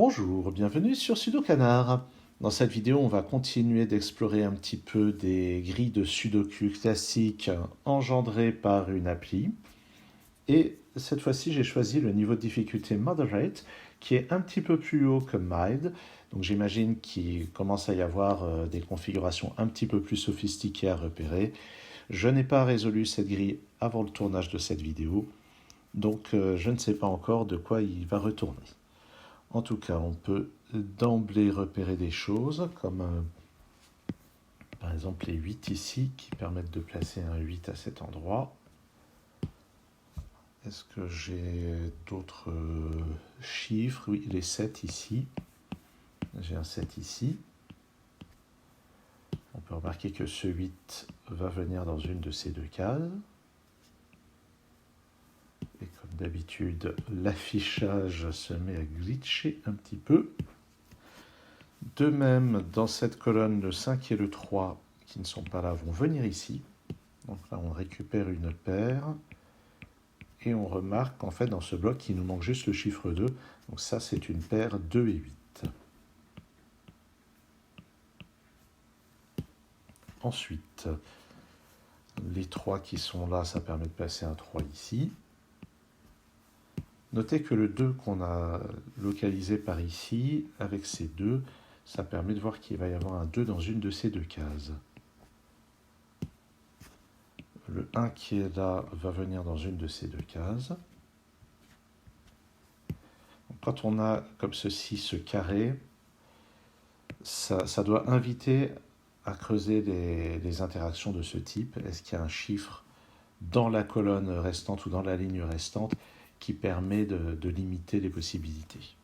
Bonjour, bienvenue sur Sudokanar. Dans cette vidéo, on va continuer d'explorer un petit peu des grilles de Sudoku classiques engendrées par une appli. Et cette fois-ci, j'ai choisi le niveau de difficulté Moderate, qui est un petit peu plus haut que Mild. Donc j'imagine qu'il commence à y avoir des configurations un petit peu plus sophistiquées à repérer. Je n'ai pas résolu cette grille avant le tournage de cette vidéo, donc je ne sais pas encore de quoi il va retourner. En tout cas, on peut d'emblée repérer des choses, comme par exemple les 8 ici, qui permettent de placer un 8 à cet endroit. Est-ce que j'ai d'autres chiffres? Oui, les 7 ici. J'ai un 7 ici. On peut remarquer que ce 8 va venir dans une de ces deux cases. Et comme d'habitude, l'affichage se met à glitcher un petit peu. De même, dans cette colonne, le 5 et le 3, qui ne sont pas là, vont venir ici. Donc là, on récupère une paire. Et on remarque qu'en fait, dans ce bloc, il nous manque juste le chiffre 2. Donc ça, c'est une paire 2 et 8. Ensuite, les 3 qui sont là, ça permet de placer un 3 ici. Notez que le 2 qu'on a localisé par ici, avec ces 2, ça permet de voir qu'il va y avoir un 2 dans une de ces deux cases. Le 1 qui est là va venir dans une de ces deux cases. Quand on a comme ceci ce carré, ça doit inviter à creuser les interactions de ce type. Est-ce qu'il y a un chiffre dans la colonne restante ou dans la ligne restante qui permet de limiter les possibilités?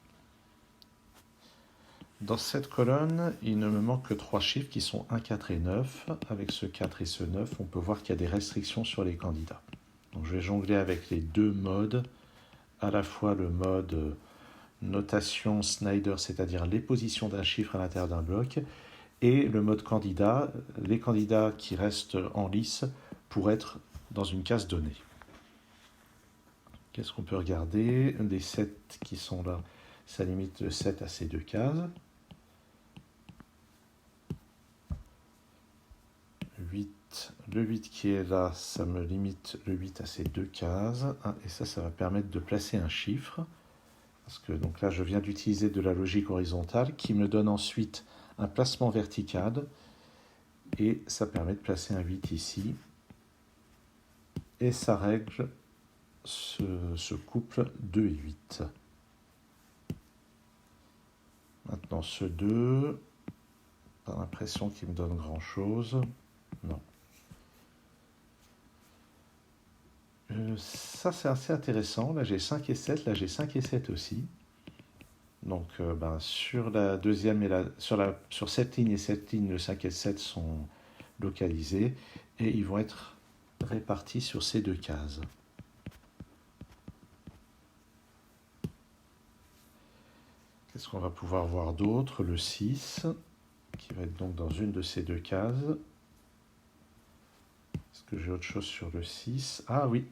Dans cette colonne, il ne me manque que 3 chiffres qui sont 1, 4 et 9. Avec ce 4 et ce 9, on peut voir qu'il y a des restrictions sur les candidats. Donc je vais jongler avec les deux modes, à la fois le mode notation Snyder, c'est-à-dire les positions d'un chiffre à l'intérieur d'un bloc, et le mode candidat, les candidats qui restent en lice pour être dans une case donnée. Qu'est-ce qu'on peut regarder? Des 7 qui sont là, ça limite le 7 à ces deux cases. 8, le 8 qui est là, ça me limite le 8 à ces deux cases. Et ça va permettre de placer un chiffre. Parce que donc là, je viens d'utiliser de la logique horizontale qui me donne ensuite un placement vertical. Et ça permet de placer un 8 ici. Et ça règle ce couple 2 et 8. Maintenant, ce 2, pas l'impression qu'il me donne grand-chose. Non. Ça, c'est assez intéressant. Là, j'ai 5 et 7. Là, j'ai 5 et 7 aussi. Donc, sur la deuxième et sur cette ligne et cette ligne, le 5 et le 7 sont localisés. Et ils vont être répartis sur ces deux cases. Qu'est-ce qu'on va pouvoir voir d'autre? Le 6, qui va être donc dans une de ces deux cases. Est-ce que j'ai autre chose sur le 6? Ah oui,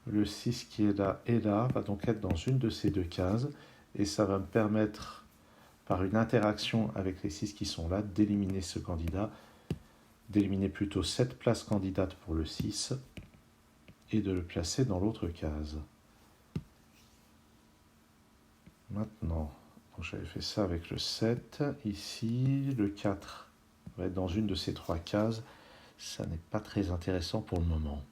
le 6 qui est là et là va donc être dans une de ces deux cases. Et ça va me permettre, par une interaction avec les 6 qui sont là, d'éliminer ce candidat, d'éliminer plutôt cette place candidate pour le 6 et de le placer dans l'autre case. Maintenant, j'avais fait ça avec le 7. Ici, le 4 va être dans une de ces trois cases. Ça n'est pas très intéressant pour le moment.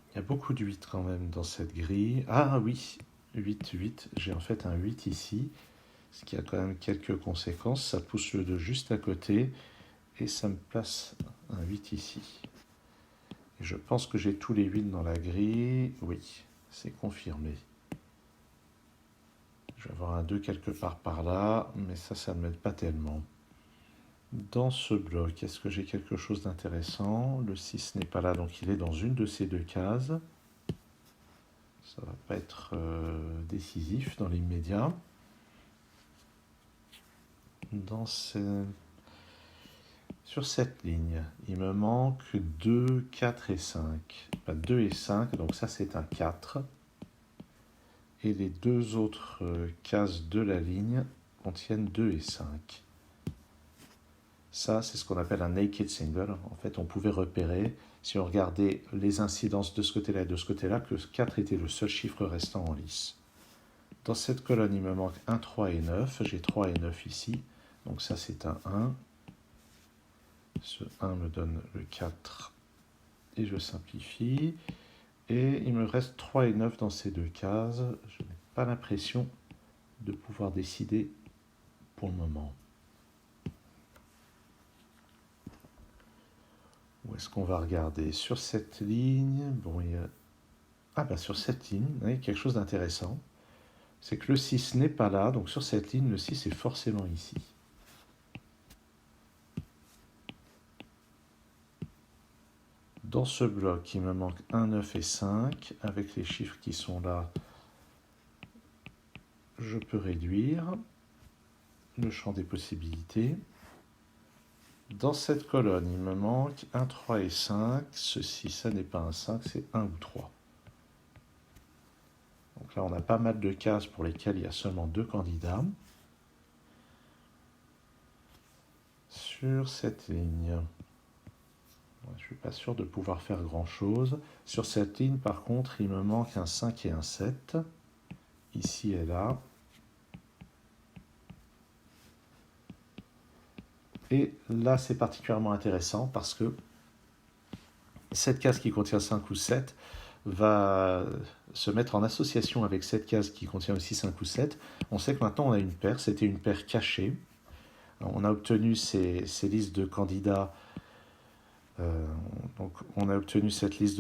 Il y a beaucoup de 8 quand même dans cette grille. Ah oui, 8, 8. J'ai en fait un 8 ici, ce qui a quand même quelques conséquences. Ça pousse le 2 juste à côté et ça me place un 8 ici. Et je pense que j'ai tous les 8 dans la grille. Oui, c'est confirmé. Je vais avoir un 2 quelque part par là, mais ça ne m'aide pas tellement. Dans ce bloc, est-ce que j'ai quelque chose d'intéressant? Le 6 n'est pas là, donc il est dans une de ces deux cases. Ça ne va pas être décisif dans l'immédiat. Sur cette ligne, il me manque 2, 4 et 5. Pas 2 et 5, donc ça c'est un 4. et les deux autres cases de la ligne contiennent 2 et 5. Ça, c'est ce qu'on appelle un naked single. En fait, on pouvait repérer, si on regardait les incidences de ce côté-là et de ce côté-là, que 4 était le seul chiffre restant en lice. Dans cette colonne, il me manque 1, 3 et 9. J'ai 3 et 9 ici. Donc ça, c'est un 1. Ce 1 me donne le 4 et je simplifie. Et il me reste 3 et 9 dans ces deux cases. Je n'ai pas l'impression de pouvoir décider pour le moment. Où est-ce qu'on va regarder? Sur cette ligne, bon, il y a... Ah ben sur cette ligne, il y a quelque chose d'intéressant. C'est que le 6 n'est pas là, donc sur cette ligne, le 6 est forcément ici. Dans ce bloc, il me manque 1, 9 et 5. Avec les chiffres qui sont là, je peux réduire le champ des possibilités. Dans cette colonne, il me manque 1, 3 et 5. Ceci, ça n'est pas un 5, c'est 1 ou 3. Donc là, on a pas mal de cases pour lesquelles il y a seulement 2 candidats. Sur cette ligne, je ne suis pas sûr de pouvoir faire grand-chose. Sur cette ligne, par contre, il me manque un 5 et un 7. Ici et là. Et là, c'est particulièrement intéressant parce que cette case qui contient 5 ou 7 va se mettre en association avec cette case qui contient aussi 5 ou 7. On sait que maintenant, on a une paire. C'était une paire cachée. Alors, on a obtenu ces listes de candidats. Donc, on a obtenu ces listes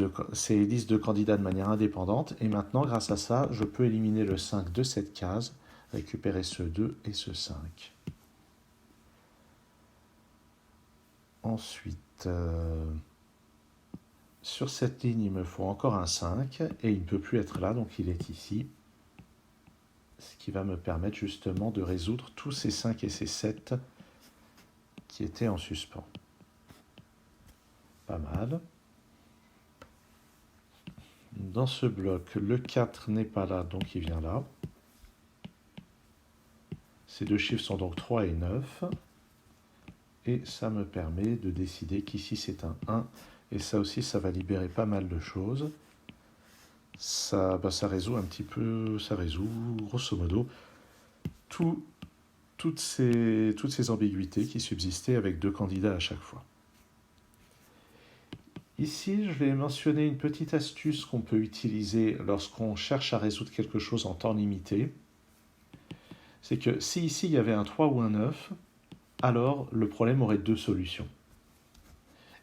de candidats de manière indépendante. Et maintenant, grâce à ça, je peux éliminer le 5 de cette case, récupérer ce 2 et ce 5. Ensuite, sur cette ligne, il me faut encore un 5 et il ne peut plus être là, donc il est ici. Ce qui va me permettre justement de résoudre tous ces 5 et ces 7 qui étaient en suspens. Pas mal. Dans ce bloc, le 4 n'est pas là, donc il vient là. Ces deux chiffres sont donc 3 et 9. Et ça me permet de décider qu'ici c'est un 1. Et ça aussi, ça va libérer pas mal de choses. Ça résout un petit peu, ça résout grosso modo toutes ces ambiguïtés qui subsistaient avec 2 candidats à chaque fois. Ici, je vais mentionner une petite astuce qu'on peut utiliser lorsqu'on cherche à résoudre quelque chose en temps limité. C'est que si ici il y avait un 3 ou un 9, alors le problème aurait 2 solutions.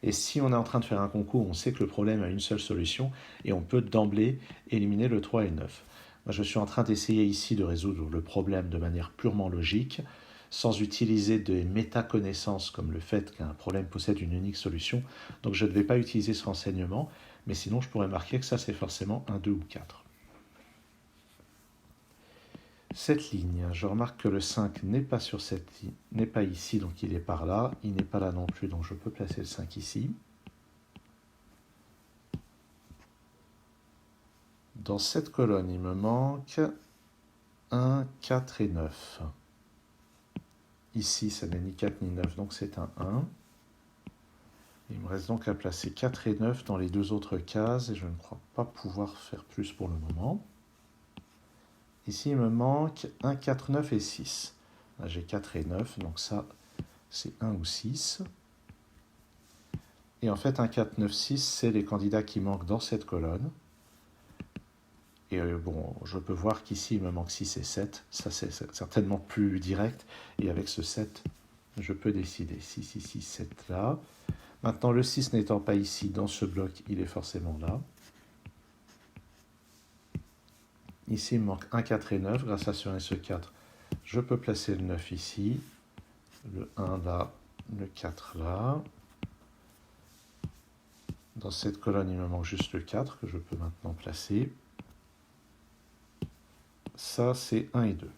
Et si on est en train de faire un concours, on sait que le problème a une seule solution et on peut d'emblée éliminer le 3 et le 9. Moi, je suis en train d'essayer ici de résoudre le problème de manière purement logique, sans utiliser des métaconnaissances comme le fait qu'un problème possède une unique solution. Donc je ne vais pas utiliser ce renseignement, mais sinon je pourrais marquer que ça c'est forcément un 2 ou 4. Cette ligne, je remarque que le 5 n'est pas sur cette ligne, n'est pas ici, donc il est par là. Il n'est pas là non plus, donc je peux placer le 5 ici. Dans cette colonne, il me manque 1, 4 et 9. Ici, ça n'est ni 4 ni 9, donc c'est un 1. Il me reste donc à placer 4 et 9 dans les 2 autres cases, et je ne crois pas pouvoir faire plus pour le moment. Ici, il me manque 1, 4, 9 et 6. Là, j'ai 4 et 9, donc ça, c'est 1 ou 6. Et en fait, 1, 4, 9, 6, c'est les candidats qui manquent dans cette colonne. Et bon, je peux voir qu'ici, il me manque 6 et 7. Ça, c'est certainement plus direct. Et avec ce 7, je peux décider. 6, ici, 6, 7 là. Maintenant, le 6 n'étant pas ici, dans ce bloc, il est forcément là. Ici, il me manque 1, 4 et 9. Grâce à ce 1 et ce 4, je peux placer le 9 ici. Le 1 là, le 4 là. Dans cette colonne, il me manque juste le 4 que je peux maintenant placer. Ça, c'est 1 et 2.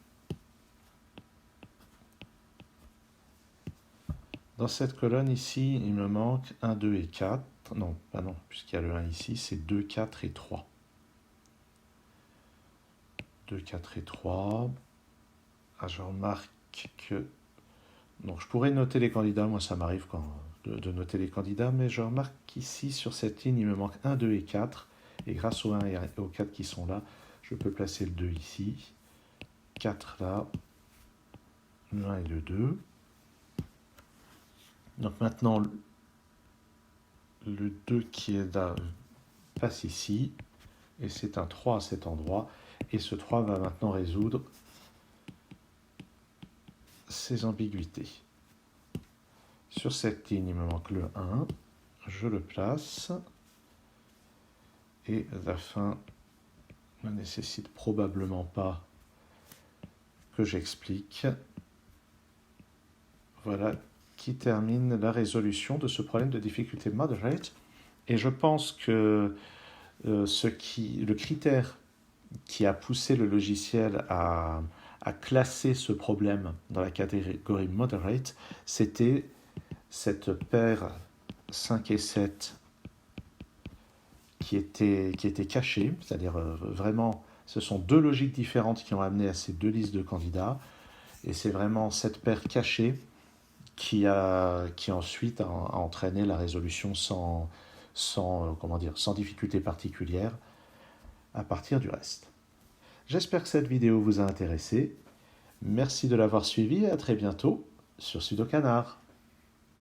Dans cette colonne ici, il me manque 1, 2 et 4. Non, pas non, puisqu'il y a le 1 ici, c'est 2, 4 et 3. 2, 4 et 3. Ah, je remarque que... Donc je pourrais noter les candidats, moi ça m'arrive de noter les candidats, mais je remarque qu'ici sur cette ligne il me manque 1, 2 et 4. Et grâce au 1 et au 4 qui sont là, je peux placer le 2 ici, 4 là, le 1 et le 2. Donc maintenant le 2 qui est là passe ici, et c'est un 3 à cet endroit, et ce 3 va maintenant résoudre ces ambiguïtés. Sur cette ligne, il me manque le 1, je le place, et la fin ne nécessite probablement pas que j'explique. Voilà qui termine la résolution de ce problème de difficulté moderate, et je pense que le critère qui a poussé le logiciel à classer ce problème dans la catégorie moderate, c'était cette paire 5 et 7 qui était cachée, c'est-à-dire vraiment, ce sont deux logiques différentes qui ont amené à ces deux listes de candidats, et c'est vraiment cette paire cachée qui ensuite a entraîné la résolution sans difficulté particulière à partir du reste. J'espère que cette vidéo vous a intéressé. Merci de l'avoir suivi et à très bientôt sur Sudokanar.